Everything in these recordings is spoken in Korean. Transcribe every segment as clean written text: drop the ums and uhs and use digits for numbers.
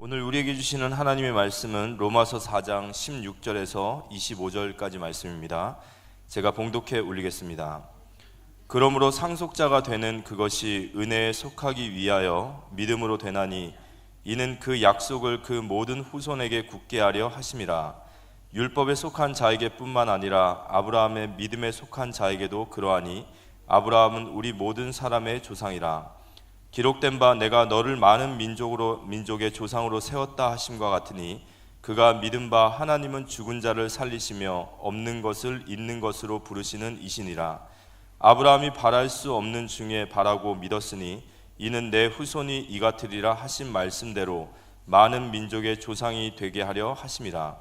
오늘 우리에게 주시는 하나님의 말씀은 로마서 4장 16절에서 25절까지 말씀입니다. 제가 봉독해 올리겠습니다. 그러므로 상속자가 되는 그것이 은혜에 속하기 위하여 믿음으로 되나니 이는 그 약속을 그 모든 후손에게 굳게 하려 하심이라. 율법에 속한 자에게 뿐만 아니라 아브라함의 믿음에 속한 자에게도 그러하니 아브라함은 우리 모든 사람의 조상이라. 기록된 바 내가 너를 많은 민족의 조상으로 세웠다 하심과 같으니 그가 믿은 바 하나님은 죽은 자를 살리시며 없는 것을 있는 것으로 부르시는 이시니라. 아브라함이 바랄 수 없는 중에 바라고 믿었으니 이는 내 후손이 이같으리라 하신 말씀대로 많은 민족의 조상이 되게 하려 하심이라.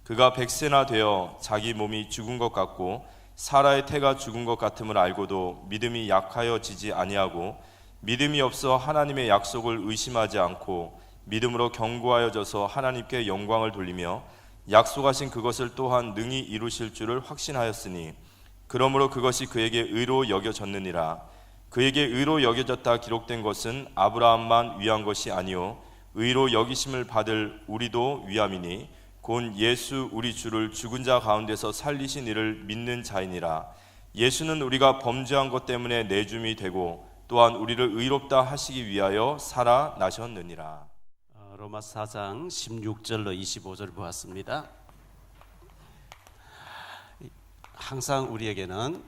그가 100세나 되어 자기 몸이 죽은 것 같고 사라의 태가 죽은 것 같음을 알고도 믿음이 약하여지지 아니하고 믿음이 없어 하나님의 약속을 의심하지 않고 믿음으로 견고하여져서 하나님께 영광을 돌리며 약속하신 그것을 또한 능히 이루실 줄을 확신하였으니 그러므로 그것이 그에게 의로 여겨졌느니라. 그에게 의로 여겨졌다 기록된 것은 아브라함만 위한 것이 아니요 의로 여기심을 받을 우리도 위함이니 곧 예수 우리 주를 죽은 자 가운데서 살리신 이를 믿는 자이니라. 예수는 우리가 범죄한 것 때문에 내줌이 되고 또한 우리를 의롭다 하시기 위하여 살아나셨느니라. 로마 4장 16절로 25절 보았습니다. 항상 우리에게는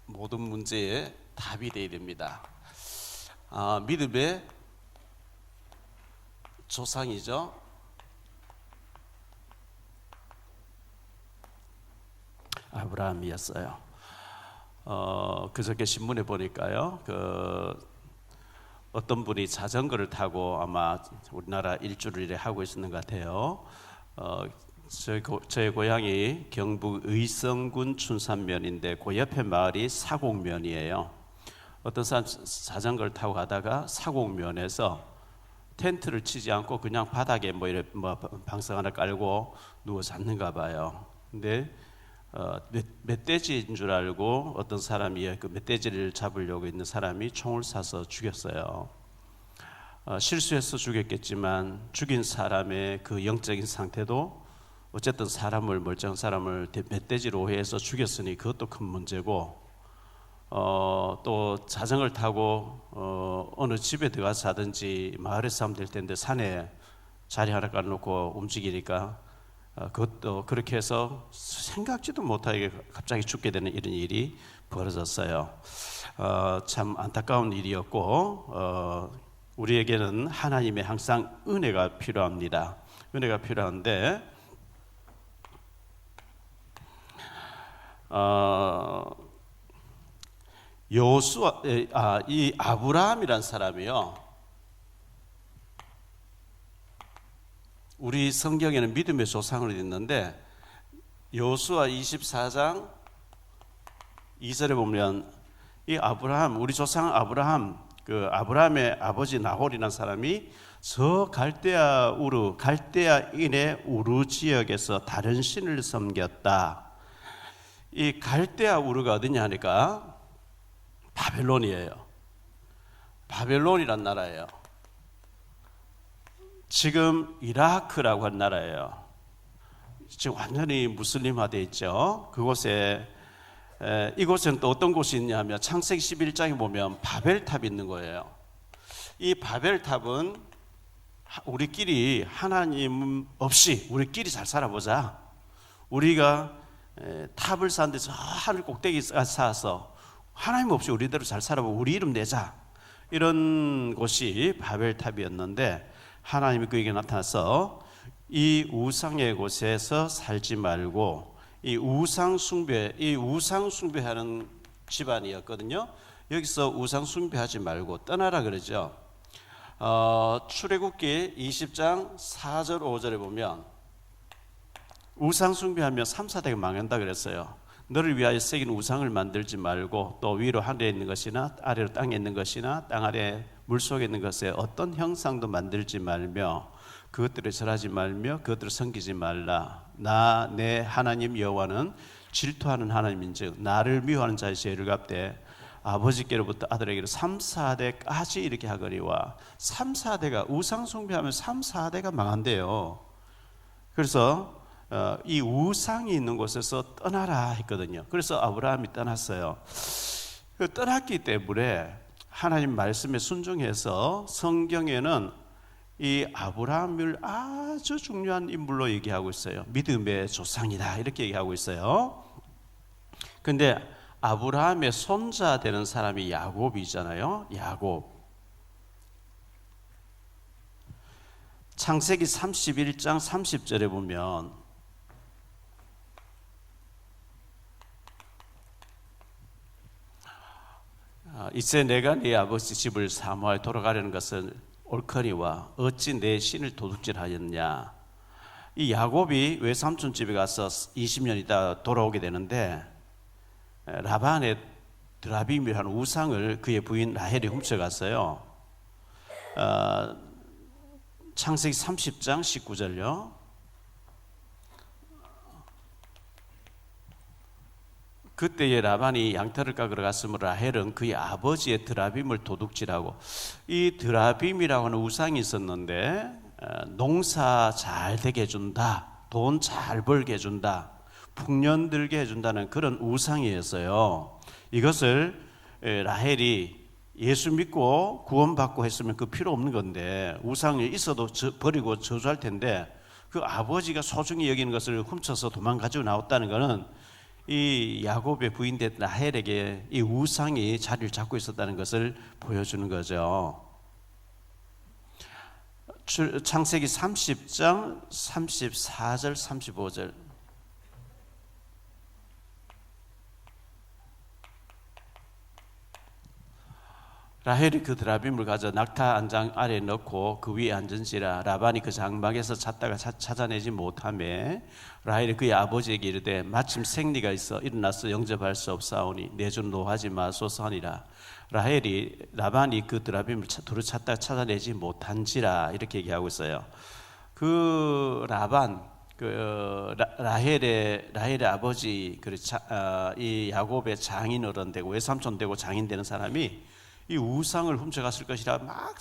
모든 문제에 답이 되어야 됩니다. 믿음의 조상이죠. 아브라함이었어요. 그저께 신문에 보니까요, 어떤 분이 자전거를 타고 아마 우리나라 일주를 하고 있었는 것 같아요. 저희 고향이 경북 의성군 춘산면인데 그 옆에 마을이 사곡면이에요. 어떤 사람 자전거를 타고 가다가 사곡면에서 텐트를 치지 않고 그냥 바닥에 방석 하나 깔고 누워 잤는가 봐요. 근데 멧돼지인 줄 알고 어떤 사람이 그 멧돼지를 잡으려고 있는 사람이 총을 쏴서 죽였어요. 실수해서 죽였겠지만 죽인 사람의 그 영적인 상태도 어쨌든 멀쩡한 사람을 멧돼지로 오해해서 죽였으니 그것도 큰 문제고, 또 자전거를 타고 어느 집에 들어가서 자든지 마을에서 자면 될 텐데 산에 자리 하나 깔아놓고 움직이니까 그것도 그렇게 해서 생각지도 못하게 갑자기 죽게 되는 이런 일이 벌어졌어요. 참 안타까운 일이었고, 우리에게는 하나님의 항상 은혜가 필요합니다. 은혜가 필요한데 이 아브라함이란 사람이요, 우리 성경에는 믿음의 조상으로 있는데 여호수아 24장 2절에 보면 이 아브라함, 우리 조상 아브라함, 그 아브라함의 아버지 나홀이라는 사람이 저 갈대아인의 우르 지역에서 다른 신을 섬겼다. 이 갈대아 우르가 어디냐 하니까 바벨론이에요. 바벨론이란 나라예요. 지금 이라크라고 한 나라예요. 지금 완전히 무슬림화되어 있죠. 이곳에는 또 어떤 곳이 있냐면 창세기 11장에 보면 바벨탑이 있는 거예요. 이 바벨탑은 우리끼리 하나님 없이 우리끼리 잘 살아보자. 우리가 탑을 쌓는데 저 하늘 꼭대기 쌓아서 하나님 없이 우리대로 잘 살아보고 우리 이름 내자. 이런 곳이 바벨탑이었는데 하나님이 그에게 나타나서 이 우상의 곳에서 살지 말고, 이 우상 숭배하는 집안이었거든요. 여기서 우상 숭배하지 말고 떠나라 그러죠. 출애굽기 20장 4절 5절에 보면 우상 숭배하면 3, 4대가 망한다 그랬어요. 너를 위하여 새긴 우상을 만들지 말고 또 위로 하늘에 있는 것이나 아래로 땅에 있는 것이나 땅 아래 물속에 있는 것에 어떤 형상도 만들지 말며 그것들을 절하지 말며 그것들을 섬기지 말라. 나 내 하나님 여호와는 질투하는 하나님인즉 나를 미워하는 자의 죄를 갚되 아버지께로부터 아들에게로 3, 4대까지 이렇게 하거니와 3, 4대가 우상 숭배하면 3, 4대가 망한대요. 그래서 이 우상이 있는 곳에서 떠나라 했거든요. 그래서 아브라함이 떠났어요. 떠났기 때문에 하나님 말씀에 순종해서 성경에는 이 아브라함을 아주 중요한 인물로 얘기하고 있어요. 믿음의 조상이다 이렇게 얘기하고 있어요. 근데 아브라함의 손자 되는 사람이 야곱이잖아요. 야곱. 창세기 31장 30절에 보면 이제 내가 네 아버지 집을 사모하여 돌아가려는 것은 옳거니와 어찌 내 신을 도둑질하였냐. 이 야곱이 외삼촌 집에 가서 20년 있다 돌아오게 되는데 라반의 드라빔이라는 우상을 그의 부인 라헬이 훔쳐갔어요. 창세기 30장 19절요. 그때에 라반이 양털을 깎으러 갔으므로 라헬은 그의 아버지의 드라빔을 도둑질하고, 이 드라빔이라고 하는 우상이 있었는데 농사 잘 되게 해준다, 돈 잘 벌게 해준다, 풍년 들게 해준다는 그런 우상이었어요. 이것을 라헬이 예수 믿고 구원받고 했으면 그 필요 없는 건데, 우상이 있어도 버리고 저주할 텐데 그 아버지가 소중히 여기는 것을 훔쳐서 도망가지고 나왔다는 것은 이 야곱의 부인된 라헬에게 이 우상이 자리를 잡고 있었다는 것을 보여주는 거죠. 창세기 30장 34절 35절. 라헬이 그 드라빔을 가져 낙타 안장 아래에 넣고 그 위에 앉은지라. 라반이 그 장막에서 찾다가 찾아내지 못하며 라헬이 그의 아버지에게 이르되 마침 생리가 있어 일어나서 영접할 수 없사오니 내 좀 노하지 마소서 하니라. 라반이 그 드라빔을 두루 찾다가 찾아내지 못한지라 이렇게 얘기하고 있어요. 그 라반, 라헬의 아버지, 이 야곱의 장인 어른 되고 외삼촌 되고 장인 되는 사람이 이 우상을 훔쳐갔을 것이라 막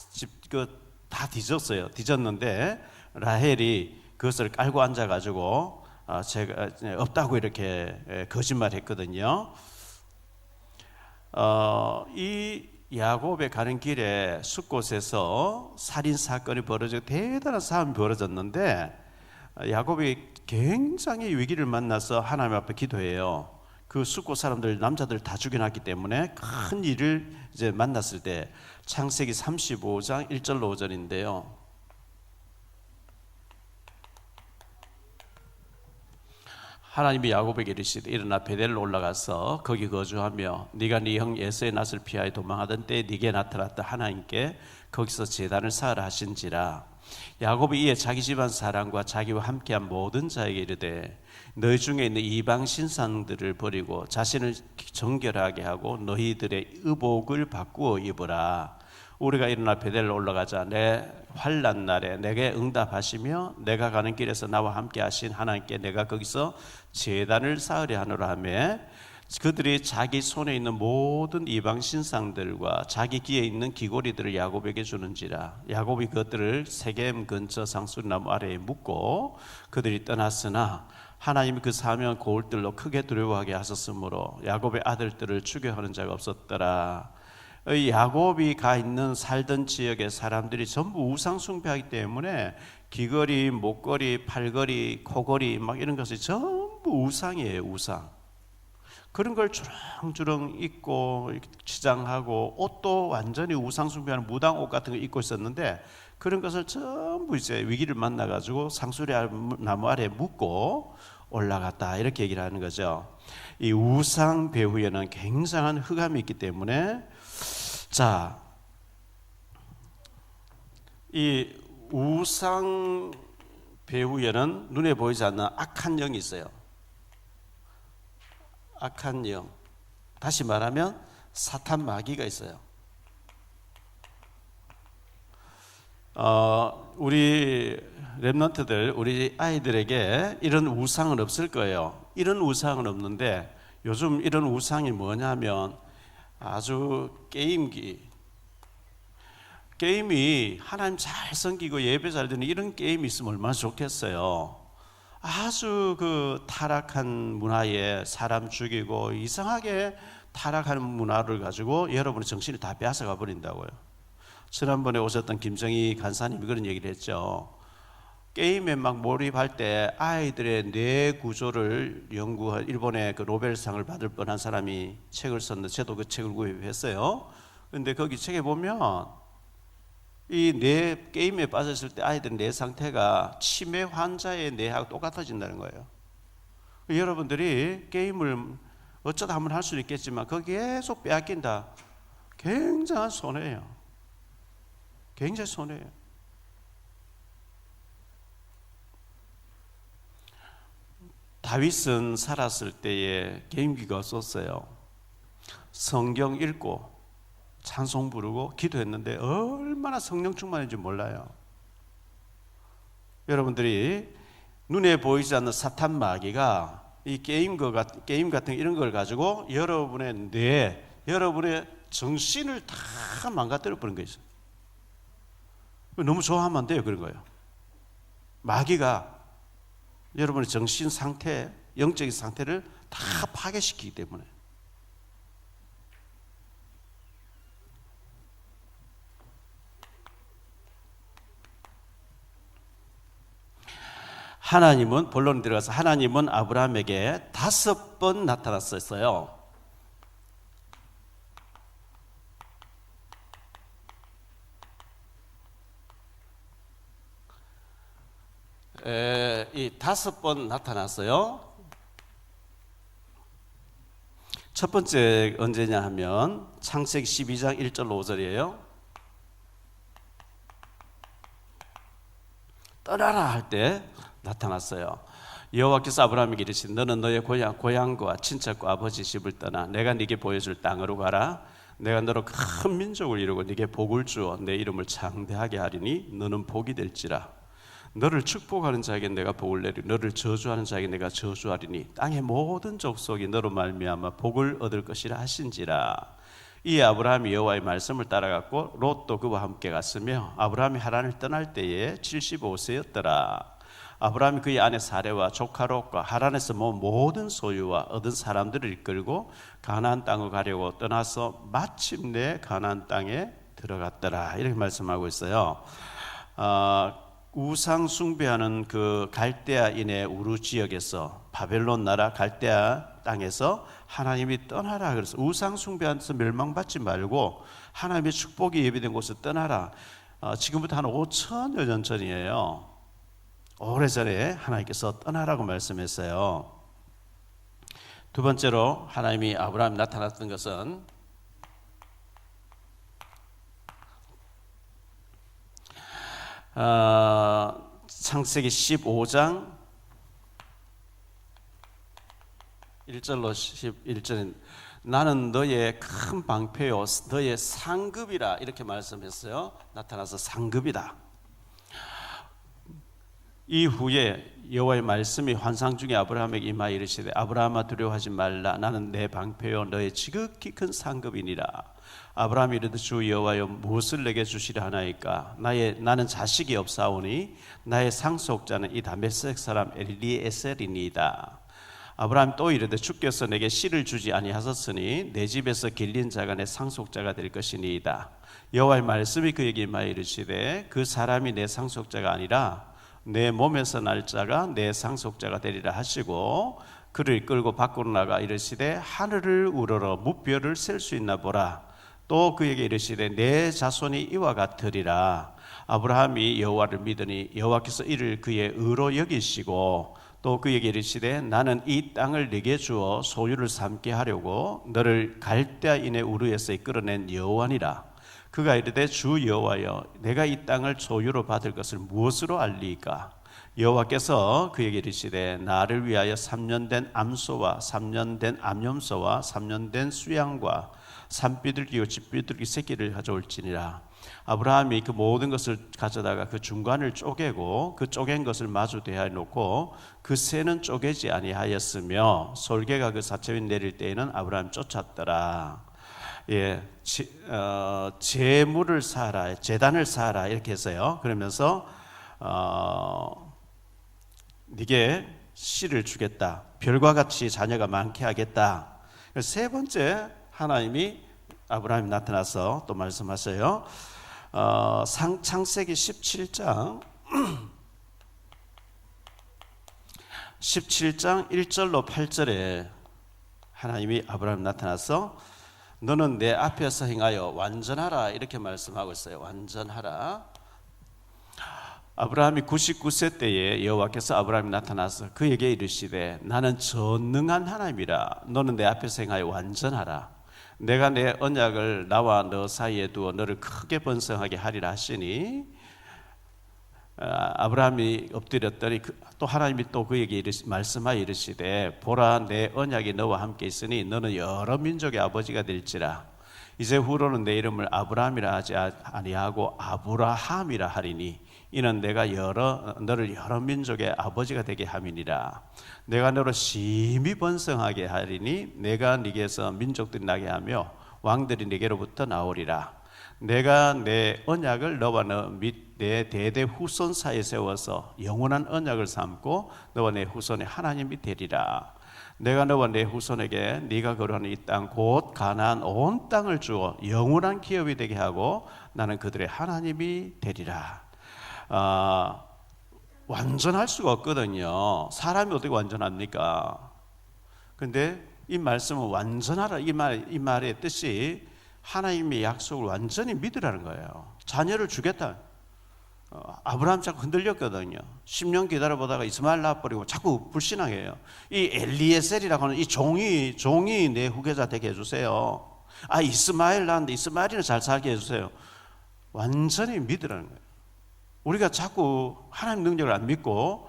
다 뒤졌어요. 뒤졌는데 라헬이 그것을 깔고 앉아가지고 제가 없다고 이렇게 거짓말했거든요. 이 야곱의 가는 길에 숫곳에서 살인 사건이 벌어지고 대단한 싸움이 벌어졌는데 야곱이 굉장히 위기를 만나서 하나님 앞에 기도해요. 그 숫곳 사람들, 남자들 다 죽여놨기 때문에 큰 일을 이제 만났을 때, 창세기 35장 1절로 5절인데요. 하나님이 야곱에게 이르시되 일어나 베델로 올라가서 거기 거주하며 네가 네 형 에서의 낯을 피하여 도망하던 때에 네게 나타났다 하나님께 거기서 제단을 쌓으라 하신지라. 야곱이 이에 자기 집안 사람과 자기와 함께한 모든 자에게 이르되 너희 중에 있는 이방 신상들을 버리고 자신을 정결하게 하고 너희들의 의복을 바꾸어 입으라. 우리가 일어나 베델로 올라가자. 내 환난 날에 내게 응답하시며 내가 가는 길에서 나와 함께 하신 하나님께 내가 거기서 제단을 쌓으려 하노라 하며 그들이 자기 손에 있는 모든 이방 신상들과 자기 귀에 있는 귀고리들을 야곱에게 주는지라. 야곱이 그것들을 세겜 근처 상수리나무 아래에 묻고 그들이 떠났으나 하나님이 그 사명 고울들로 크게 두려워하게 하셨으므로 야곱의 아들들을 추격하는 자가 없었더라. 야곱이 가 있는 살던 지역의 사람들이 전부 우상 숭배하기 때문에 귀걸이, 목걸이, 팔걸이, 코걸이 막 이런 것이 전부 우상이에요. 우상. 그런 걸 주렁주렁 입고 치장하고, 옷도 완전히 우상 숭배하는 무당 옷 같은 거 입고 있었는데 그런 것을 전부 이제 위기를 만나 가지고 상수리 나무 아래에 묻고 올라갔다 이렇게 얘기를 하는 거죠. 이 우상 배후에는 굉장한 흑암이 있기 때문에, 자, 이 우상 배후에는 눈에 보이지 않는 악한 영이 있어요. 악한 영, 다시 말하면 사탄 마귀가 있어요. 우리 랩런트들, 우리 아이들에게 이런 우상은 없을 거예요. 이런 우상은 없는데 요즘 이런 우상이 뭐냐면 아주 게임이 하나님 잘 섬기고 예배 잘 드는 이런 게임이 있으면 얼마나 좋겠어요. 아주 그 타락한 문화에 사람 죽이고 이상하게 타락하는 문화를 가지고 여러분의 정신이 다 빼앗아가 버린다고요. 지난번에 오셨던 김정희 간사님이 그런 얘기를 했죠. 게임에 막 몰입할 때 아이들의 뇌 구조를 연구한 일본의 그 노벨상을 받을 뻔한 사람이 책을 썼는데 저도 그 책을 구입했어요. 그런데 거기 책에 보면 이 뇌 게임에 빠졌을 때 아이들 뇌 상태가 치매 환자의 뇌하고 똑같아진다는 거예요. 여러분들이 게임을 어쩌다 한번 할 수는 있겠지만 거기 계속 빼앗긴다. 굉장한 손해예요. 굉장히 손해예요. 다윗은 살았을 때에 게임기가 없었어요. 성경 읽고 찬송 부르고 기도했는데 얼마나 성령 충만인지 몰라요. 여러분들이 눈에 보이지 않는 사탄 마귀가 이 게임 같은 이런 걸 가지고 여러분의 뇌, 여러분의 정신을 다 망가뜨려 버린 거 있어요. 너무 좋아하면 안 돼요. 그런 거예요. 마귀가 여러분의 정신 상태, 영적인 상태를 다 파괴시키기 때문에. 하나님은 본론에 들어가서 하나님은 아브라함에게 5번 나타났었어요. 이 5번 나타났어요. 첫 번째 언제냐 하면 창세기 12장 1절로 5절이에요. 떠나라 할 때 나타났어요. 여호와께서 아브라함에게 이르시되 너는 너의 고향과 친척과 아버지 집을 떠나 내가 네게 보여줄 땅으로 가라. 내가 너로 큰 민족을 이루고 네게 복을 주어 내 이름을 창대하게 하리니 너는 복이 될지라. 너를 축복하는 자에게 내가 복을 내리고 너를 저주하는 자에게 내가 저주하리니 땅의 모든 족속이 너로 말미암아 복을 얻을 것이라 하신지라. 이 아브라함이 여호와의 말씀을 따라갔고 롯도 그와 함께 갔으며 아브라함이 하란을 떠날 때에 75세였더라. 아브라함이 그의 아내 사레와 조카 롯과 하란에서 모은 모든 소유와 얻은 사람들을 이끌고 가나안 땅을 가려고 떠나서 마침내 가나안 땅에 들어갔더라. 이렇게 말씀하고 있어요. 우상 숭배하는 그 갈대아인의 우루 지역에서 바벨론 나라 갈대아 땅에서 하나님이 떠나라 그래서 우상 숭배하면서 멸망받지 말고 하나님의 축복이 예비된 곳을 떠나라. 지금부터 한 5천여 년 전이에요. 오래전에 하나님께서 떠나라고 말씀했어요. 두 번째로 하나님이 아브라함이 나타났던 것은 창세기 15장 1절로 11절에 나는 너의 큰 방패요 너의 상급이라 이렇게 말씀했어요. 나타나서 상급이다. 이후에 여호와의 말씀이 환상 중에 아브라함에게 임하여 이르시되 아브라함아 두려워하지 말라. 나는 내 방패요 너의 지극히 큰 상급이니라. 아브라함이 이르되 주 여호와여 무엇을 내게 주시려 하나이까. 나는 자식이 없사오니 나의 상속자는 이 다메섹 사람 엘리에셀이니이다. 아브라함 또 이르되 주께서 내게 씨를 주지 아니하셨으니 내 집에서 길린 자가 내 상속자가 될 것이니이다. 여호와의 말씀이 그에게 임하여 이르시되 그 사람이 내 상속자가 아니라 내 몸에서 날 자가 내 상속자가 되리라 하시고 그를 끌고 밖으로 나가 이르시되 하늘을 우러러 무별을 셀 수 있나 보라. 또 그에게 이르시되 내 자손이 이와 같으리라. 아브라함이 여호와를 믿으니 여호와께서 이를 그의 의로 여기시고 또 그에게 이르시되 나는 이 땅을 네게 주어 소유를 삼게 하려고 너를 갈대아인의 우르에서 이끌어낸 여호와니라. 그가 이르되 주 여호와여 내가 이 땅을 소유로 받을 것을 무엇으로 알리이까. 여호와께서 그에게 이르시되 나를 위하여 3년 된 암소와 3년 된 암염소와 3년 된 수양과 산비둘기와 집비둘기 새끼를 가져올지니라. 아브라함이 그 모든 것을 가져다가 그 중간을 쪼개고 그 쪼갠 것을 마주 대하여 놓고 그 새는 쪼개지 아니하였으며 솔개가 그 사체에 내릴 때에는 아브라함 쫓았더라. 제물을 쌓아라, 제단을 쌓아라 이렇게 했어요. 그러면서 네게 씨를 주겠다, 별과 같이 자녀가 많게 하겠다. 세 번째 하나님이 아브라함이 나타나서 또 말씀하세요. 창세기 17장 1절로 8절에 하나님이 아브라함 나타나서 너는 내 앞에서 행하여 완전하라 이렇게 말씀하고 있어요. 완전하라. 아브라함이 99세 때에 여호와께서 아브라함이 나타나서 그에게 이르시되 나는 전능한 하나님이라. 너는 내 앞에서 행하여 완전하라. 내가 내 언약을 나와 너 사이에 두어 너를 크게 번성하게 하리라 하시니 아브라함이 엎드렸더니 또 하나님이 또 그에게 말씀하여 이르시되 보라 내 언약이 너와 함께 있으니 너는 여러 민족의 아버지가 될지라. 이제 후로는 내 이름을 아브라함이라 하지 아니하고 아브라함이라 하리니 이는 내가 너를 여러 민족의 아버지가 되게 함이니라. 내가 너로 심히 번성하게 하리니 내가 네게서 민족들이 나게 하며 왕들이 네게로부터 나오리라. 내가 내 언약을 너와 너 및 내 대대 후손 사이에 세워서 영원한 언약을 삼고 너와 내 후손의 하나님이 되리라. 내가 너와 내 후손에게 네가 거류하는 이 땅 곧 가나안 온 땅을 주어 영원한 기업이 되게 하고 나는 그들의 하나님이 되리라. 완전할 수가 없거든요. 사람이 어떻게 완전합니까? 근데 이 말씀은 완전하라 이 말의 뜻이 하나님의 약속을 완전히 믿으라는 거예요. 자녀를 주겠다. 아브라함 자꾸 흔들렸거든요. 10년 기다려보다가 이스마엘 낳아버리고 자꾸 불신앙해요. 이 엘리에셀이라고 하는 이 종이 내 후계자 되게 해주세요. 이스마엘 낳았는데 이스마엘이는 잘 살게 해주세요. 완전히 믿으라는 거예요. 우리가 자꾸 하나님 능력을 안 믿고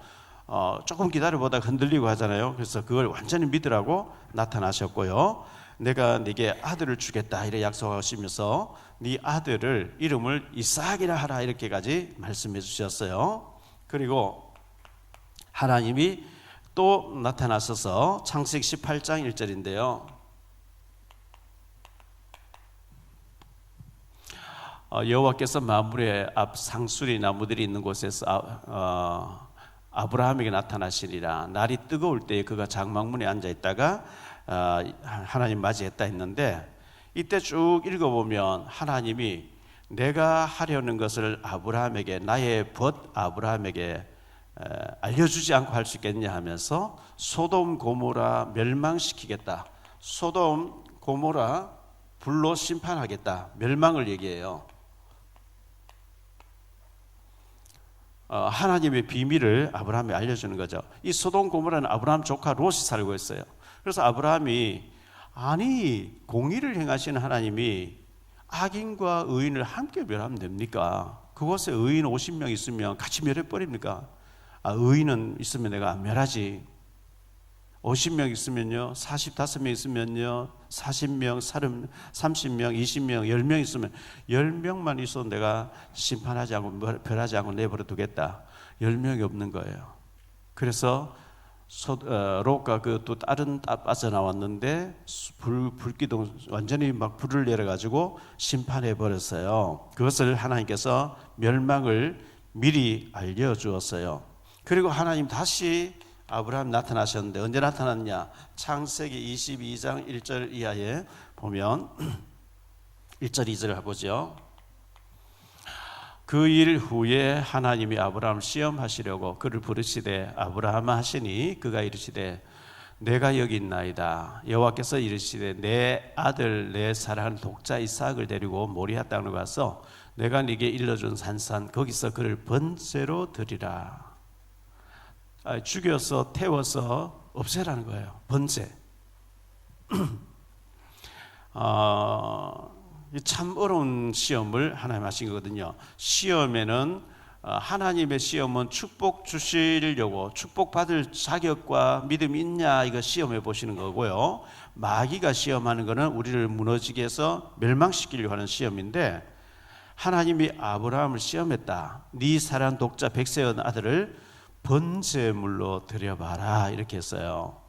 조금 기다려보다가 흔들리고 하잖아요. 그래서 그걸 완전히 믿으라고 나타나셨고요. 내가 네게 아들을 주겠다 이렇게 약속하시면서 네 아들을 이름을 이삭이라 하라 이렇게까지 말씀해 주셨어요. 그리고 하나님이 또 나타나셔서 창세기 18장 1절인데요. 여호와께서 만물의 앞 상수리 나무들이 있는 곳에서 아브라함에게 나타나시리라. 날이 뜨거울 때에 그가 장막문에 앉아 있다가 하나님 맞이했다 했는데 이때 쭉 읽어보면 하나님이 내가 하려는 것을 아브라함에게 나의 벗 아브라함에게 알려주지 않고 할 수 있겠냐 하면서 소돔 고모라 멸망시키겠다. 소돔 고모라 불로 심판하겠다. 멸망을 얘기해요. 하나님의 비밀을 아브라함에 알려주는 거죠. 이 소돔 고모라는 아브라함 조카 롯이 살고 있어요. 그래서 아브라함이 공의를 행하시는 하나님이 악인과 의인을 함께 멸하면 됩니까? 그곳에 의인 50명 있으면 같이 멸해버립니까? 의인은 있으면 내가 안 멸하지. 50명 있으면요, 45명 있으면요, 40명, 30명, 20명, 10명 있으면 10명만 있어도 내가 심판하지 않고 멸하지 않고 내버려 두겠다. 10명이 없는 거예요. 그래서 롯과 그 또 다른 빠져나왔는데 불기둥 완전히 막 불을 내려가지고 심판해 버렸어요. 그것을 하나님께서 멸망을 미리 알려주었어요. 그리고 하나님 다시 아브라함 나타나셨는데 언제 나타났냐? 창세기 22장 1절 이하에 보면 1절 2절을 보죠. 그 일 후에 하나님이 아브라함을 시험하시려고 그를 부르시되 아브라함아 하시니 그가 이르시되 내가 여기 있나이다. 여호와께서 이르시되 내 아들 내 사랑하는 독자 이삭을 데리고 모리아 땅으로 가서 내가 네게 일러준 산산 거기서 그를 번제로 드리라. 죽여서 태워서 없애라는 거예요. 번제. 참 어려운 시험을 하나님 하신 거거든요. 시험에는 하나님의 시험은 축복 주시려고 축복 받을 자격과 믿음이 있냐 이거 시험해 보시는 거고요. 마귀가 시험하는 것은 우리를 무너지게 해서 멸망시키려고 하는 시험인데 하나님이 아브라함을 시험했다. 네 사랑 독자 백세의 아들을 번제물로 드려봐라 이렇게 했어요.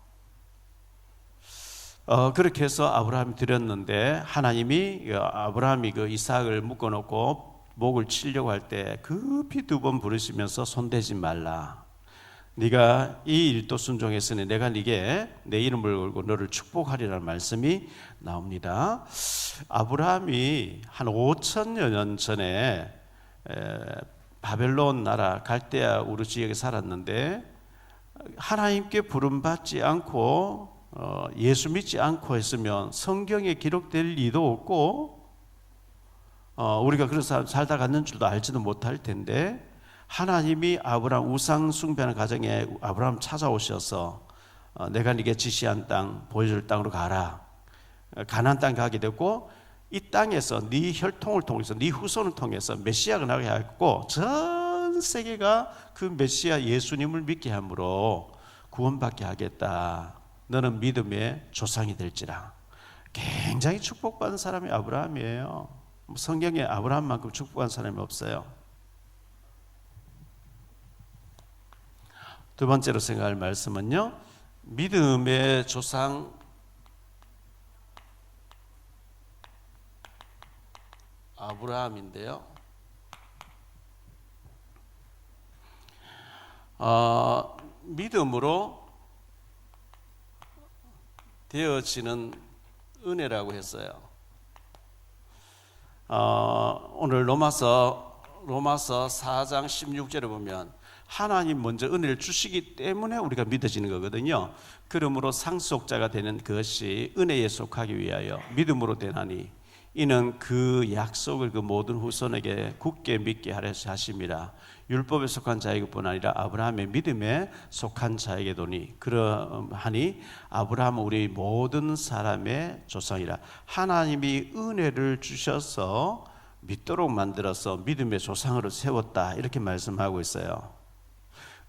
그렇게 해서 아브라함이 드렸는데 하나님이 아브라함이 그 이삭을 묶어놓고 목을 치려고 할 때 급히 2번 부르시면서 손대지 말라. 네가 이 일도 순종했으니 내가 네게 내 이름을 걸고 너를 축복하리라는 말씀이 나옵니다. 아브라함이 한 5천여 년 전에 바벨론 나라 갈대아 우르 지역에 살았는데 하나님께 부름받지 않고 예수 믿지 않고 했으면 성경에 기록될 리도 없고 우리가 그런 사람 살다 갔는 줄도 알지도 못할 텐데 하나님이 아브라함 우상 숭배하는 가정에 아브라함 찾아오셔서 내가 네게 지시한 땅 보여줄 땅으로 가라. 가나안 땅 가게 됐고 이 땅에서 네 혈통을 통해서 네 후손을 통해서 메시아가 나게 하였고 전 세계가 그 메시아 예수님을 믿게 함으로 구원받게 하겠다. 너는 믿음의 조상이 될지라. 굉장히 축복받은 사람이 아브라함이에요. 성경에 아브라함만큼 축복한 사람이 없어요. 두 번째로 생각할 말씀은요, 믿음의 조상 아브라함인데요. 믿음으로 되어지는 은혜라고 했어요. 오늘 로마서 4장 16절에 보면 하나님 먼저 은혜를 주시기 때문에 우리가 믿어지는 거거든요. 그러므로 상속자가 되는 것이 은혜에 속하기 위하여 믿음으로 되나니 이는 그 약속을 그 모든 후손에게 굳게 믿게 하려 하심이라. 율법에 속한 자에게뿐 아니라 아브라함의 믿음에 속한 자에게도니 그러하니 아브라함은 우리 모든 사람의 조상이라. 하나님이 은혜를 주셔서 믿도록 만들어서 믿음의 조상으로 세웠다, 이렇게 말씀하고 있어요.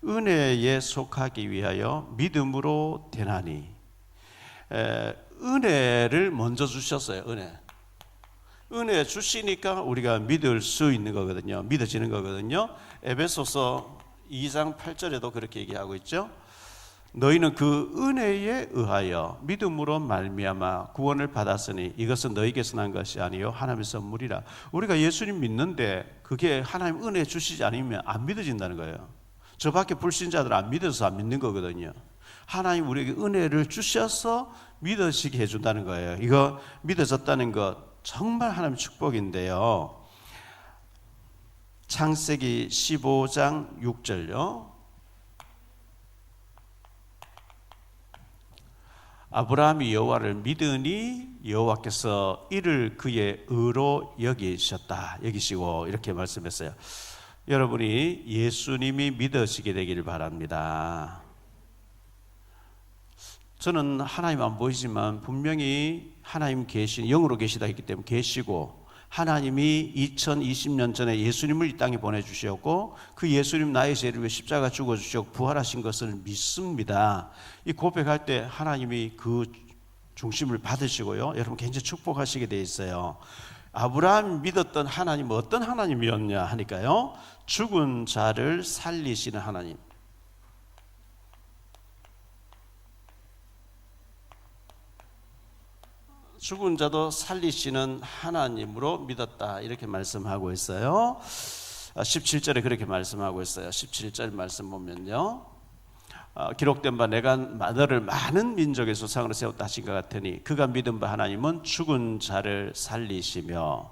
은혜에 속하기 위하여 믿음으로 되나니, 은혜를 먼저 주셨어요. 은혜 주시니까 우리가 믿을 수 있는 거거든요. 믿어지는 거거든요. 에베소서 2장 8절에도 그렇게 얘기하고 있죠. 너희는 그 은혜에 의하여 믿음으로 말미암아 구원을 받았으니 이것은 너희에게서 난 것이 아니요 하나님의 선물이라. 우리가 예수님 믿는데 그게 하나님 은혜 주시지 않으면 안 믿어진다는 거예요. 저밖에 불신자들 안 믿어서 안 믿는 거거든요. 하나님 우리에게 은혜를 주셔서 믿어지게 해준다는 거예요. 이거 믿어졌다는 것 정말 하나님의 축복인데요. 창세기 15장 6절요. 아브라함이 여호와를 믿으니 여호와께서 이를 그의 의로 여기시고 이렇게 말씀했어요. 여러분이 예수님이 믿어지게 되기를 바랍니다. 저는 하나님 안 보이지만 분명히 하나님 계신, 영으로 계시다 했기 때문에 계시고, 하나님이 2020년 전에 예수님을 이 땅에 보내주셨고 그 예수님 나의 죄를 위해 십자가 죽어주셨고 부활하신 것을 믿습니다. 이 고백할 때 하나님이 그 중심을 받으시고요, 여러분 굉장히 축복하시게 돼 있어요. 아브라함이 믿었던 하나님은 어떤 하나님이었냐 하니까요, 죽은 자를 살리시는 하나님. 죽은 자도 살리시는 하나님으로 믿었다, 이렇게 말씀하고 있어요. 17절에 그렇게 말씀하고 있어요. 17절 말씀 보면요, 기록된 바 내가 너를 많은 민족의 조상으로 세웠다 하신 것 같으니 그가 믿은 바 하나님은 죽은 자를 살리시며,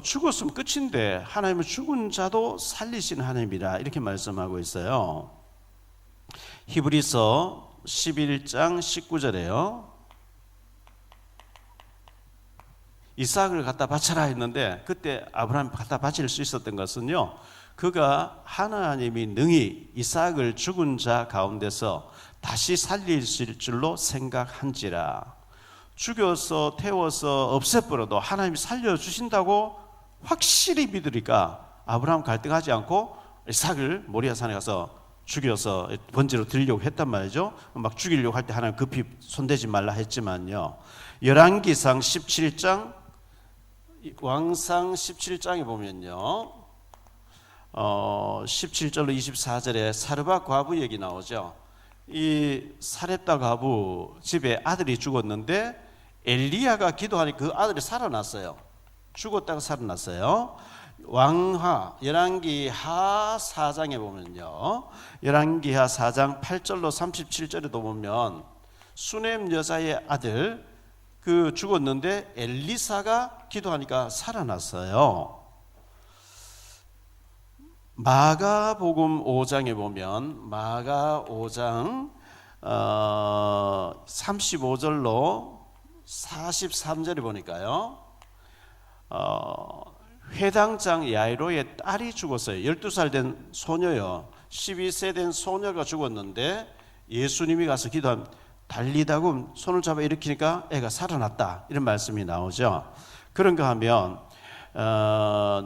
죽었으면 끝인데 하나님은 죽은 자도 살리시는 하나님이라, 이렇게 말씀하고 있어요. 히브리서 11장 19절에요 이삭을 갖다 바쳐라 했는데 그때 아브라함이 갖다 바칠 수 있었던 것은요, 그가 하나님이 능히 이삭을 죽은 자 가운데서 다시 살리실 줄로 생각한지라. 죽여서 태워서 없애버려도 하나님이 살려주신다고 확실히 믿으니까 아브라함 갈등하지 않고 이삭을 모리아산에 가서 죽여서 번제로 드리려고 했단 말이죠. 막 죽이려고 할 때 하나님 급히 손대지 말라 했지만요, 열왕기상 17장 왕상 17장에 보면요, 17절로 24절에 사르밧 과부 얘기 나오죠. 이 사렙다 과부 집에 아들이 죽었는데 엘리야가 기도하니 그 아들이 살아났어요. 죽었다가 살아났어요. 왕하 열왕기 하 4장에 보면요, 열왕기 하 4장 8절로 37절에도 보면 수넴 여자의 아들 그 죽었는데 엘리사가 기도하니까 살아났어요. 마가복음 5장에 보면 마가 5장 35절로 43절에 보니까요, 회당장 야이로의 딸이 죽었어요. 12살 된 소녀요. 12세 된 소녀가 죽었는데 예수님이 가서 기도하면 달리다금 손을 잡아 일으키니까 애가 살아났다, 이런 말씀이 나오죠. 그런가 하면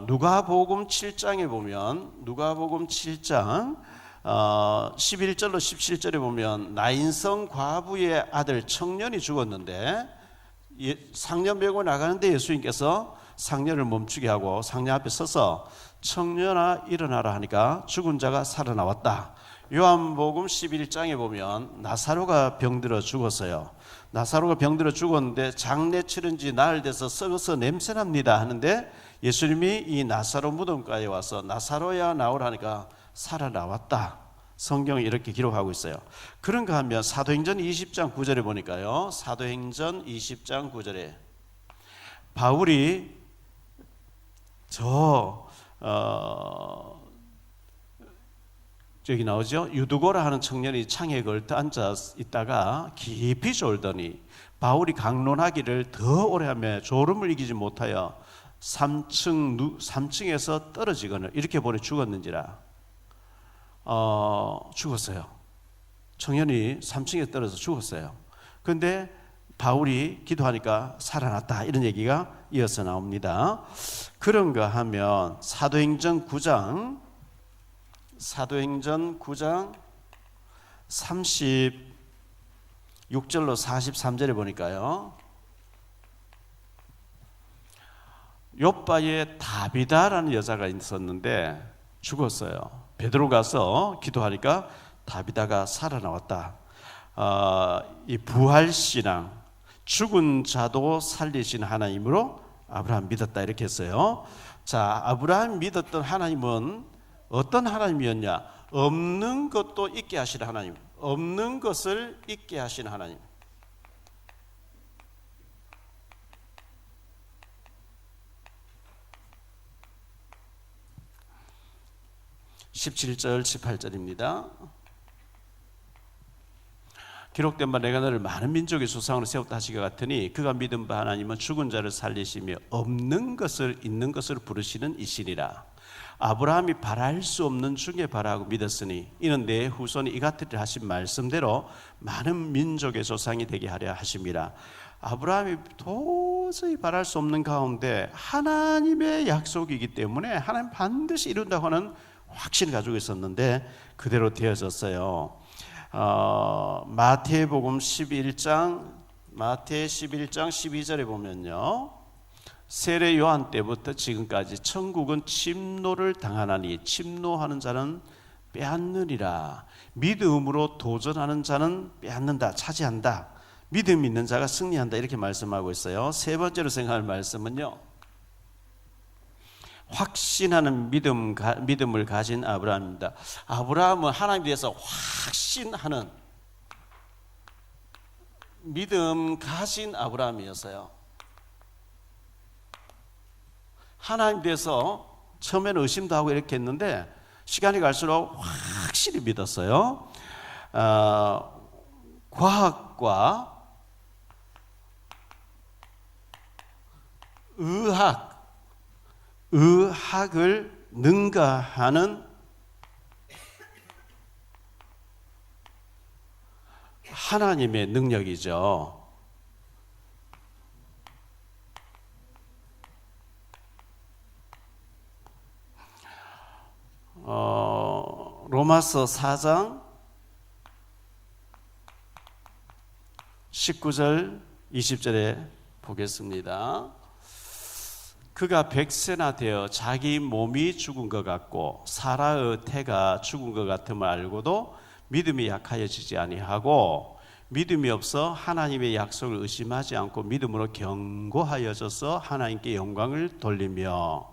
누가복음 7장에 보면 누가복음 7장 11절로 17절에 보면 나인성 과부의 아들 청년이 죽었는데 상년배고 나가는데 예수님께서 상년을 멈추게 하고 상년 앞에 서서 청년아 일어나라 하니까 죽은 자가 살아나왔다. 요한복음 11장에 보면 나사로가 병들어 죽었어요. 나사로가 병들어 죽었는데 장례 치른 지 나흘 돼서 썩어서 냄새납니다 하는데 예수님이 이 나사로 무덤가에 와서 나사로야 나오라 하니까 살아나왔다. 성경이 이렇게 기록하고 있어요. 그런가 하면 사도행전 20장 9절에 보니까요, 사도행전 20장 9절에 바울이 저기 나오죠. 유두고라 하는 청년이 창에 걸터 앉아 있다가 깊이 졸더니 바울이 강론하기를 더 오래 하며 졸음을 이기지 못하여 3층에서 떨어지거늘 이렇게 보내 죽었는지라. 죽었어요. 청년이 3층에 떨어져 죽었어요. 그런데 바울이 기도하니까 살아났다, 이런 얘기가 이어서 나옵니다. 그런가 하면 사도행전 9장 36절로 43절에 보니까요, 욥바에 다비다라는 여자가 있었는데 죽었어요. 베드로 가서 기도하니까 다비다가 살아나왔다. 이 부활신앙, 죽은 자도 살리신 하나님으로 아브라함 믿었다, 이렇게 했어요. 자, 아브라함 믿었던 하나님은 어떤 하나님이었냐? 없는 것도 있게 하시는 하나님, 없는 것을 있게 하시는 하나님. 17절 18절입니다. 기록된 바 내가 너를 많은 민족의 조상으로 세웠다 하시기 같으니 그가 믿은 바 하나님은 죽은 자를 살리시며 없는 것을 있는 것으로 부르시는 이시니라. 아브라함이 바랄 수 없는 중에 바라고 믿었으니 이는 내 후손이 이 같으리라 하신 말씀대로 많은 민족의 조상이 되게 하려 하심이라. 아브라함이 도저히 바랄 수 없는 가운데 하나님의 약속이기 때문에 하나님 반드시 이룬다고 하는 확신을 가지고 있었는데 그대로 되어졌어요. 마태복음 11장 12절에 보면요, 세례 요한 때부터 지금까지 천국은 침노를 당하나니 침노하는 자는 빼앗느니라. 믿음으로 도전하는 자는 빼앗는다, 차지한다. 믿음 있는 자가 승리한다, 이렇게 말씀하고 있어요. 세 번째로 생각할 말씀은요, 확신하는 믿음을 가진 아브라함입니다. 아브라함은 하나님에 대해서 확신하는 믿음 가진 아브라함이었어요. 하나님에 대해서 처음에는 의심도 하고 이렇게 했는데 시간이 갈수록 확실히 믿었어요. 과학과 의학을 능가하는 하나님의 능력이죠. 로마서 4장 19절 20절에 보겠습니다. 그가 100세나 되어 자기 몸이 죽은 것 같고 사라의 태가 죽은 것 같음을 알고도 믿음이 약하여지지 아니하고 믿음이 없어 하나님의 약속을 의심하지 않고 믿음으로 견고하여져서 하나님께 영광을 돌리며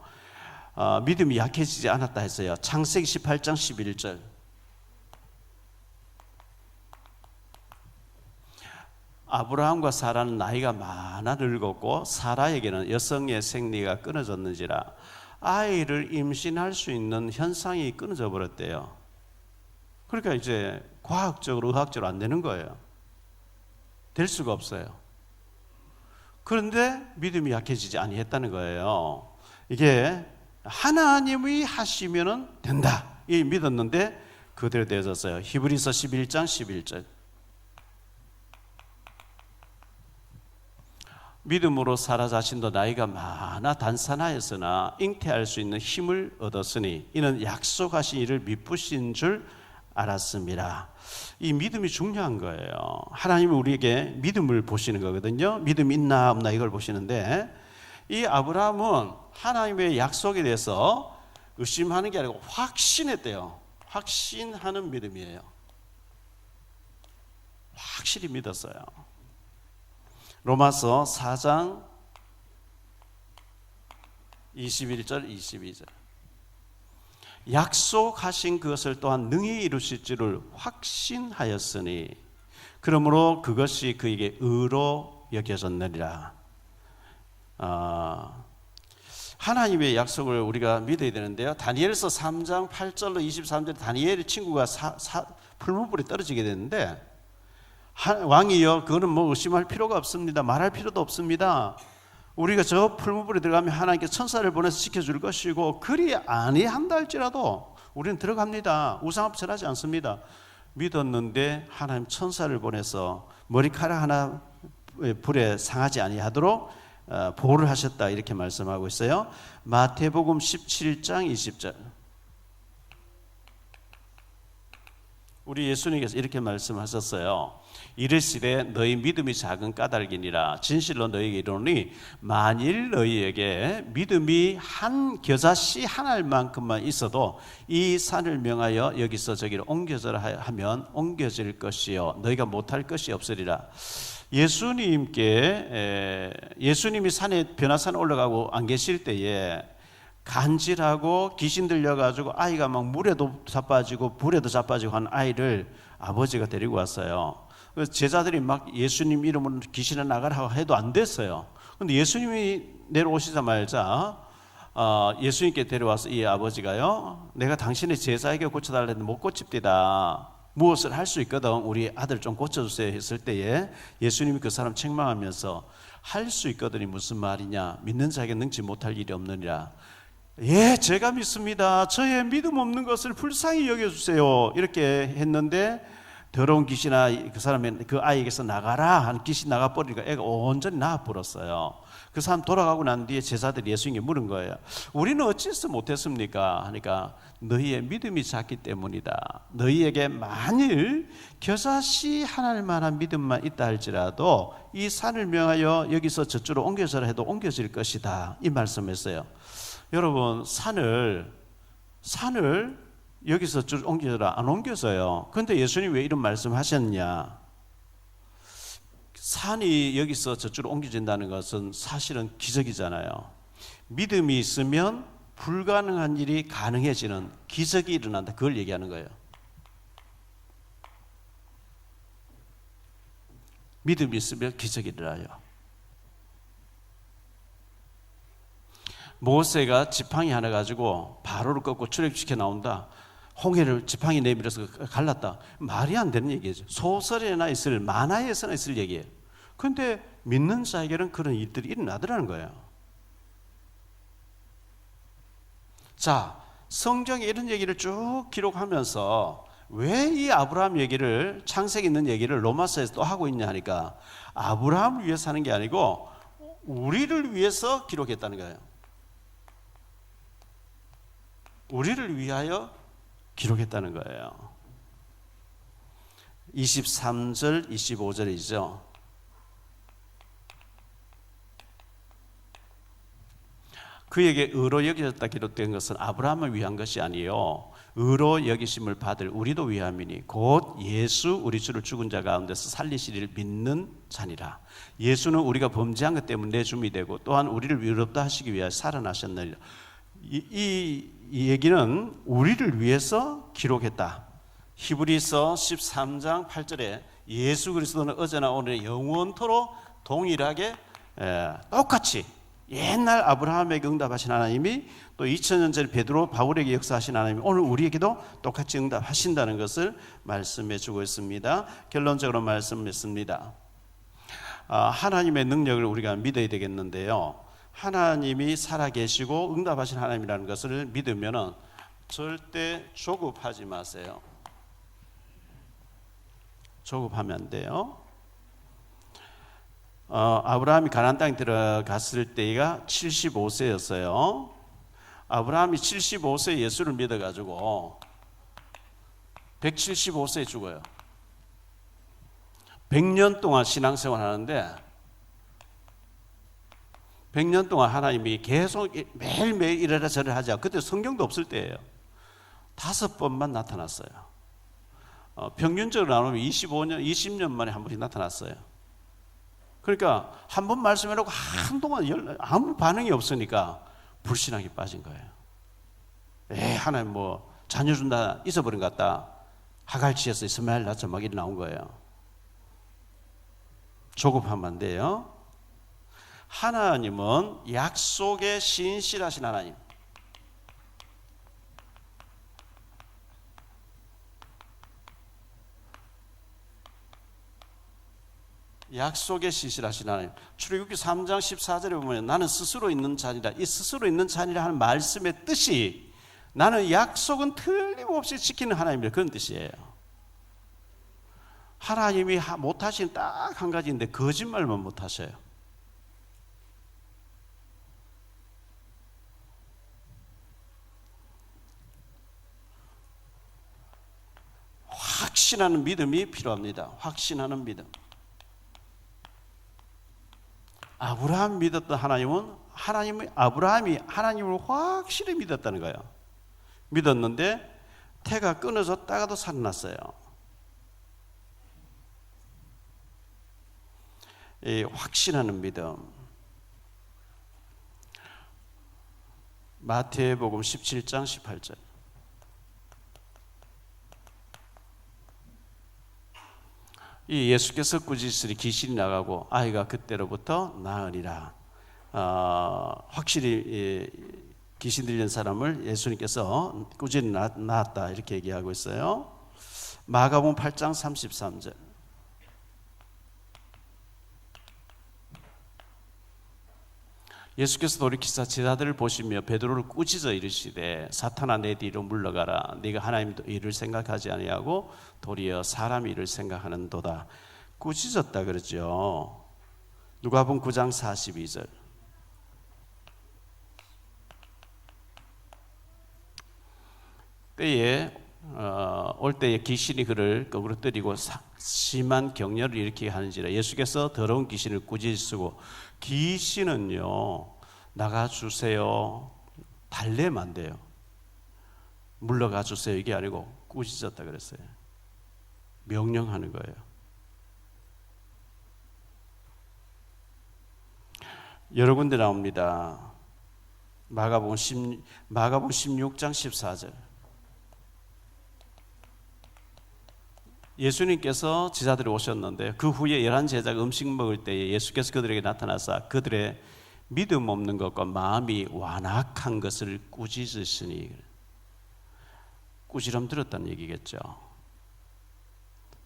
믿음이 약해지지 않았다 했어요. 창세기 18장 11절. 아브라함과 사라는 나이가 많아 늙었고 사라에게는 여성의 생리가 끊어졌는지라 아이를 임신할 수 있는 현상이 끊어져 버렸대요. 그러니까 이제 과학적으로 의학적으로 안 되는 거예요. 될 수가 없어요. 그런데 믿음이 약해지지 아니했다는 거예요. 이게 하나님이 하시면은 된다 이 믿었는데 그대로 되어졌어요. 히브리서 11장 11절. 믿음으로 사라 자신도 나이가 많아 단산하였으나 잉태할 수 있는 힘을 얻었으니 이는 약속하신 이를 미쁘신 줄 알았습니다. 이 믿음이 중요한 거예요. 하나님이 우리에게 믿음을 보시는 거거든요. 믿음 있나 없나 이걸 보시는데 이 아브라함은 하나님의 약속에 대해서 의심하는 게 아니고 확신했대요. 확신하는 믿음이에요. 확실히 믿었어요. 로마서 4장 21절 22절. 약속하신 그것을 또한 능히 이루실 줄을 확신하였으니 그러므로 그것이 그에게 의로 여겨졌느니라. 하나님의 약속을 우리가 믿어야 되는데요. 다니엘서 3장 8절로 23절 다니엘의 친구가 풀무불에 떨어지게 됐는데 왕이여 그거는 뭐 의심할 필요가 없습니다. 말할 필요도 없습니다. 우리가 저 풀무불에 들어가면 하나님께 천사를 보내서 지켜줄 것이고 그리 아니한다 할지라도 우리는 들어갑니다. 우상 앞 절하지 않습니다. 믿었는데 하나님 천사를 보내서 머리카락 하나 불에 상하지 아니하도록 보호를 하셨다 이렇게 말씀하고 있어요. 마태복음 17장 20절. 우리 예수님께서 이렇게 말씀하셨어요. 이르시되 너희 믿음이 작은 까닭이니라. 진실로 너희에게 이르노니 만일 너희에게 믿음이 한 겨자씨 한 알만큼만 있어도 이 산을 명하여 여기서 저기로 옮겨져라 하면 옮겨질 것이요 너희가 못할 것이 없으리라. 예수님이 산에 변화산에 올라가고 안 계실 때에 간질하고 귀신 들려가지고 아이가 막 물에도 자빠지고 불에도 자빠지고 한 아이를 아버지가 데리고 왔어요. 그래서 제자들이 막 예수님 이름으로 귀신을 나가라 해도 안 됐어요. 그런데 예수님이 내려오시자마자 예수님께 데려와서 이 아버지가요, 내가 당신의 제자에게 고쳐달라 했는데 못 고칩디다. 무엇을 할 수 있거든. 우리 아들 좀 고쳐주세요 했을 때에 예수님이 그 사람 책망하면서 할 수 있거든이 무슨 말이냐. 믿는 자에게 능치 못할 일이 없느니라. 예, 제가 믿습니다. 저의 믿음 없는 것을 불쌍히 여겨주세요. 이렇게 했는데 더러운 귀신아 그 사람의 그 아이에게서 나가라 하는 귀신 나가버리니까 애가 온전히 나와버렸어요. 그 사람 돌아가고 난 뒤에 제자들이 예수님께 물은 거예요. 우리는 어찌해서 못했습니까? 하니까 너희의 믿음이 작기 때문이다. 너희에게 만일 겨자씨 하나일 만한 믿음만 있다 할지라도 이 산을 명하여 여기서 저쪽으로 옮겨져라 해도 옮겨질 것이다. 이 말씀했어요. 여러분 산을 여기서 쭉 옮겨져라 안 옮겨져요. 그런데 예수님이 왜 이런 말씀하셨냐? 산이 여기서 저쪽으로 옮겨진다는 것은 사실은 기적이잖아요. 믿음이 있으면 불가능한 일이 가능해지는 기적이 일어난다. 그걸 얘기하는 거예요. 믿음이 있으면 기적이 일어나요. 모세가 지팡이 하나 가지고 바로를 꺾고 출애굽시켜 나온다. 홍해를 지팡이 내밀어서 갈랐다. 말이 안 되는 얘기죠. 소설에나 있을 만화에서나 있을 얘기예요. 그런데 믿는 자에게는 그런 일들이 일어나더라는 거예요. 자, 성경에 이런 얘기를 쭉 기록하면서 왜 이 아브라함 얘기를 창세기 있는 얘기를 로마서에서 또 하고 있냐 하니까 아브라함을 위해서 하는 게 아니고 우리를 위해서 기록했다는 거예요. 우리를 위하여 기록했다는 거예요. 23절 25절이죠. 그에게 의로 여겨졌다 기록된 것은 아브라함을 위한 것이 아니요 의로 여기심을 받을 우리도 위함이니 곧 예수 우리 주를 죽은 자 가운데서 살리시리를 믿는 자니라. 예수는 우리가 범죄한 것 때문에 내줌이 되고 또한 우리를 의롭다 하시기 위하여 살아나셨느니라. 이 얘기는 우리를 위해서 기록했다. 히브리서 13장 8절에 예수 그리스도는 어제나 오늘 영원토록 동일하게 똑같이 옛날 아브라함에게 응답하신 하나님이 또 2000년 전 베드로 바울에게 역사하신 하나님이 오늘 우리에게도 똑같이 응답하신다는 것을 말씀해 주고 있습니다. 결론적으로 말씀했습니다. 하나님의 능력을 우리가 믿어야 되겠는데요. 하나님이 살아계시고 응답하신 하나님이라는 것을 믿으면 절대 조급하지 마세요. 조급하면 안 돼요. 아브라함이 가나안 땅에 들어갔을 때가 75세였어요. 아브라함이 75세에 예수를 믿어가지고 175세에 죽어요. 100년 동안 신앙생활 하는데 100년 동안 하나님이 계속 매일매일 이래라 저래라 하자. 그때 성경도 없을 때예요. 5번만 나타났어요. 평균적으로 나누면 25년, 20년 만에 한 번씩 나타났어요. 그러니까 한 번 말씀해놓고 한동안 아무 반응이 없으니까 불신앙에 빠진 거예요. 하나님 뭐 자녀 준다 잊어버린 것 같다. 하갈치에서 이스마엘 낳자 막 이리 나온 거예요. 조급하면 안 돼요. 하나님은 약속에 신실하신 하나님. 약속에 신실하신 하나님. 출애굽기 3장 14절에 보면 나는 스스로 있는 자니라. 이 스스로 있는 자니라 하는 말씀의 뜻이 나는 약속은 틀림없이 지키는 하나님이라 그런 뜻이에요. 하나님이 못하시는 딱 한 가지인데 거짓말만 못하셔요. 확신하는 믿음이 필요합니다. 확신하는 믿음. 아브라함 믿었던 하나님은 아브라함이 하나님을 확실히 믿었다는 거예요. 믿었는데 태가 끊어졌다가도 살아났어요. 이 확신하는 믿음. 마태복음 17장 18절. 이 예수께서 꾸짖으시니 귀신이 나가고 아이가 그때로부터 나으리라. 확실히 귀신 들린 사람을 예수님께서 꾸짖으니 나았다 이렇게 얘기하고 있어요. 마가복음 8장 33절. 예수께서 돌이키사 제자들을 보시며 베드로를 꾸짖어 이르시되 사탄아 내 뒤로 물러가라. 네가 하나님 일을 생각하지 아니하고 도리어 사람 일을 생각하는도다. 꾸짖었다 그러죠. 누가복음 9장 42절. 때에 올 때에 귀신이 그를 거꾸로 때리고 심한 격렬을 일으키게 하는지라. 예수께서 더러운 귀신을 꾸짖으시고 귀신은요 나가주세요 달래면 안 돼요. 물러가주세요 이게 아니고 꾸짖었다 그랬어요. 명령하는 거예요. 여러 군데 나옵니다. 마가복음 16장 14절. 예수님께서 제자들이 오셨는데 그 후에 11 제자가 음식 먹을 때에 예수께서 그들에게 나타나사 그들의 믿음 없는 것과 마음이 완악한 것을 꾸짖으시니. 꾸지람 들었다는 얘기겠죠.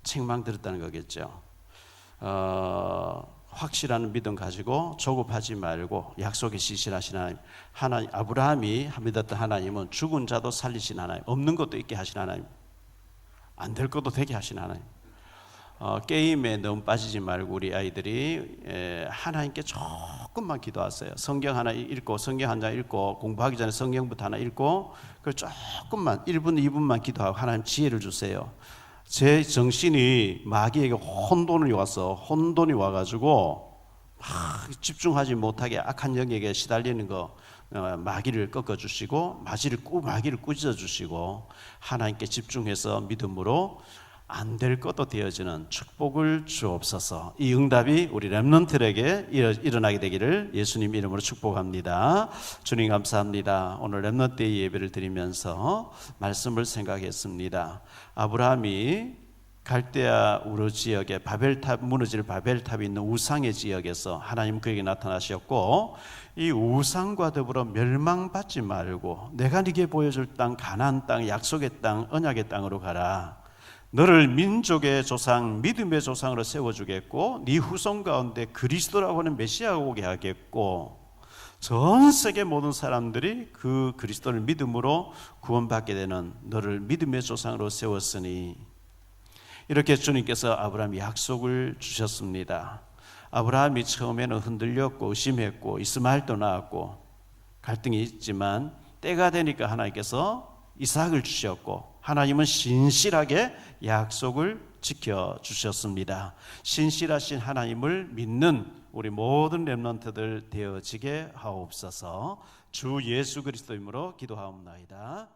책망 들었다는 거겠죠. 확실한 믿음 가지고 조급하지 말고 약속에 신실하신 하나님, 아브라함이 믿었던 하나님은 죽은 자도 살리신 하나님, 없는 것도 있게 하신 하나님, 안 될 것도 되게 하신 하나님. 게임에 너무 빠지지 말고 우리 아이들이 하나님께 조금만 기도하세요. 성경 하나 읽고 성경 한 장 읽고 공부하기 전에 성경부터 하나 읽고 그 조금만 1분 2분만 기도하고 하나님 지혜를 주세요. 제 정신이 마귀에게 혼돈이 와가지고 집중하지 못하게 악한 영에게 시달리는 거 마귀를 꺾어주시고 마귀를 꾸짖어주시고 하나님께 집중해서 믿음으로 안 될 것도 되어지는 축복을 주옵소서. 이 응답이 우리 렘넌트들에게 일어나게 되기를 예수님 이름으로 축복합니다. 주님 감사합니다. 오늘 렘넌트 예배를 드리면서 말씀을 생각했습니다. 아브라함이 갈대아 우르 지역에 무너질 바벨탑이 있는 우상의 지역에서 하나님 그에게 나타나셨고, 이 우상과 더불어 멸망받지 말고 내가 네게 보여줄 땅, 가나안 땅, 약속의 땅, 언약의 땅으로 가라. 너를 민족의 조상, 믿음의 조상으로 세워주겠고 네 후손 가운데 그리스도라고 하는 메시아가 오게 하겠고 전 세계 모든 사람들이 그 그리스도를 믿음으로 구원받게 되는 너를 믿음의 조상으로 세웠으니, 이렇게 주님께서 아브라함이 약속을 주셨습니다. 아브라함이 처음에는 흔들렸고 의심했고 이스마엘도 낳았고 갈등이 있지만 때가 되니까 하나님께서 이삭을 주셨고 하나님은 신실하게 약속을 지켜주셨습니다. 신실하신 하나님을 믿는 우리 모든 렘넌트들 되어지게 하옵소서. 주 예수 그리스도 이름으로 기도하옵나이다.